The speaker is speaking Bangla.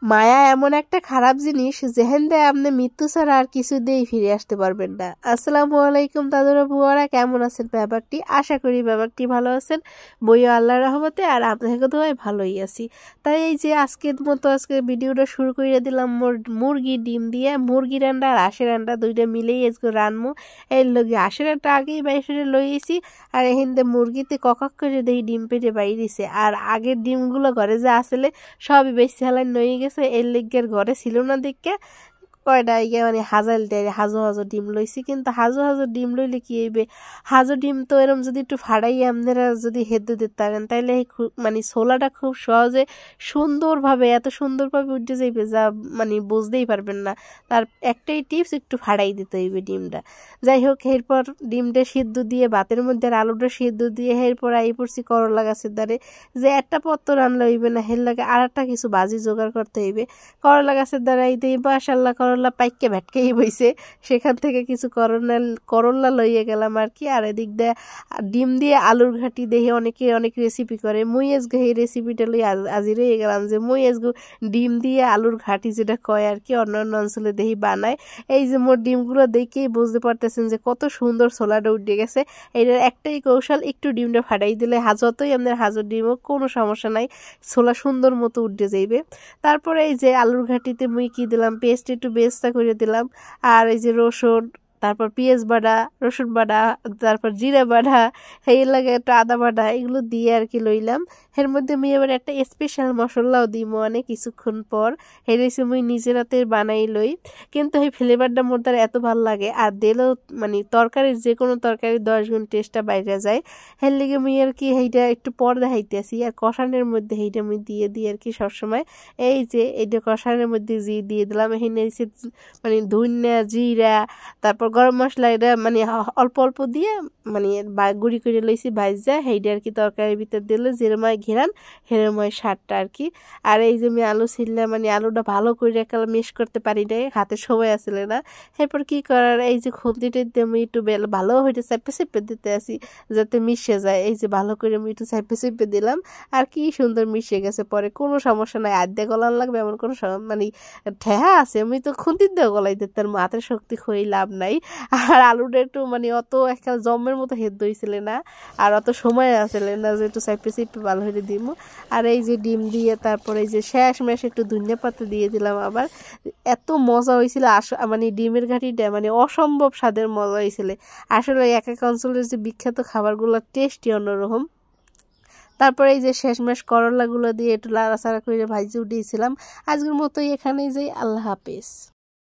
মায়া এমন একটা খারাপ জিনিস যেখান দিয়ে আপনি মৃত্যু ছাড়া আর কিছু দিয়েই ফিরে আসতে পারবেন না। আসসালামু আলাইকুম দাদুরা বুয়ারা, কেমন আছেন? ব্যাপারটি আশা করি ব্যাপারটি ভালো আছেন, বইও আল্লাহর রহমতে, আর আপনাকে তো ভালোই আছি। তাই এই যে আজকের মতো আজকে ভিডিওটা শুরু করে দিলাম মুরগি ডিম দিয়ে। মুরগি রান্না আর আশের রান্না দুইটা মিলেই আজকে রানমু। এর লগে আশের রান্না আগেই বাইরে লইয়েছি, আর এখানে মুরগিতে ককক করে দেখি ডিম পেটে বাইরেছে। আর আগের ডিমগুলো ঘরে যা আসলে সবই বেশি হালাই নই গেছে, এর লিগের ঘরে ছিল না দেখে কয়টা মানে হাজো হাজো ডিম লইছি। কিন্তু হাজো হাজো ডিম লইলে কি হইবে, হাজো ডিম তো এরম যদি একটু ফাড়াই আপনারা যদি হেদ্দে দিতে পারেন তাইলে মানে ছোলাটা খুব সহজে সুন্দরভাবে এত সুন্দরভাবে উঠে যাইবে যা মানে বুঝতেই পারবেন না। তার একটাই টিপস, একটু ফাড়াই দিতে হইবে ডিমটা। যাই হোক, এরপর ডিমটা সিদ্ধ দিয়ে ভাতের মধ্যে আর আলুটা সিদ্ধ দিয়ে এরপর আই পড়ছি করলা গাছের দ্বারে। যে একটা পত্র রান্না হইবে না, হের লাগে আর একটা কিছু বাজি জোগাড় করতে হইবে। করলা গাছের দ্বারা এই দিয়ে মাশাআল্লাহ করলা পাইকে ভেটকেই বইছে, সেখান থেকে কিছু করলা লইয়ে গেলাম আর কি। আর এদিক দিয়ে ডিম দিয়ে আলুর ঘাটি দেখে অনেকে অনেক রেসিপি করে, মুই আজকে এই রেসিপিটা লই আজি রয়ে গেলাম যে মুই আজকে ডিম দিয়ে আলুর ঘাটি যেটা কয় আর কি অন্যান্য অঞ্চলে দেখি বানায়। এই যে মোর ডিমগুলো দেখেই বুঝতে পারতেছেন যে কত সুন্দর ছোলাটা উঠে গেছে। এটার একটাই কৌশল, একটু ডিমটা ফাটাই দিলে যতই আপনার হাজর ডিম হোক কোনো সমস্যা নাই, ছোলা সুন্দর মতো উঠে যাইবে। তারপরে এই যে আলুর ঘাটিতে মুই কি দিলাম, পেস্ট একটু বেস্তা করে দিলাম, আর এই যে রসুন, তারপর পেঁয়াজ বাটা, রসুন বাটা, তারপর জিরা বাটা, এই লাগে একটা আদা বাটা, এগুলো দিয়ে আর কি লইলাম। এর মধ্যে মুই এবার একটা স্পেশাল মশলাও দিই মানে কিছুক্ষণ পর। এই রেসিপি মুই নিজের হাতে বানাই লই, কিন্তু এই ফ্লেভারটা মোর দ্বারা এত ভালো লাগে। আর দিলেও মানে তরকারির যে কোনো তরকারি 10 গুণ টেস্টটা বাইরে যায়। এর লিগে মুই আর কি এইটা একটু পর দেখাইতেছি। আর কষানোর মধ্যে এইটা মুই দিয়ে দিই আর কি সবসময়। এই যে এইটা কষানোর মধ্যে দিয়ে দিলাম, এখানে মানে ধনিয়া জিরা তারপর গরম মশলা, এটা মানে অল্প অল্প দিয়ে মানে গুঁড়ি করে লইছি ভাজা, সেইটা আর কি তরকারির ভিতর দিলে যেরময় ঘেরান হেরময় স্বাদটা আর কি। আর এই যে আমি আলু ছিললাম, মানে আলুটা ভালো করে একাল মিক্স করতে পারি নাই, হাতে সময় আসলে না। এরপর কি করার, এই যে খুন্তিটা দিয়ে আমি একটু ভালো হইতে চেপে চেপে দিতে আসি যাতে মিশে যায়। এই যে ভালো করে আমি একটু চেপে চেপে দিলাম, আর কি সুন্দর মিশে গেছে। পরে কোনো সমস্যা নাই, আধা গলান লাগবে এমন কোনো মানে ঠেহা আছে, আমি তো খুন্তির দিয়ে গলাই দিতে হাতের শক্তি খই লাভ নাই। আর আলুটা একটু মানে অত একটা জমের মতো হেদ হয়েছিল না, আর অত সময় আসলে না যে একটু চাইপে চিপে ভালো হয়ে দিব। আর এই যে ডিম দিয়ে তারপরে এই যে শেষ মেশ একটু ধনিয়া পাতা দিয়ে দিলাম আবার। এত মজা হয়েছিল মানে ডিমের ঘাটিটা মানে অসম্ভব স্বাদের মজা হয়েছিল। আসলে এক এক অঞ্চলের যে বিখ্যাত খাবারগুলোর টেস্টই অন্যরকম। তারপরে এই যে শেষমেশ করলাগুলো দিয়ে একটু লাড়াচাড়া করে ভাজি উঠিয়েছিলাম। আজকের মতোই এখানেই যাই, আল্লাহ হাফেজ।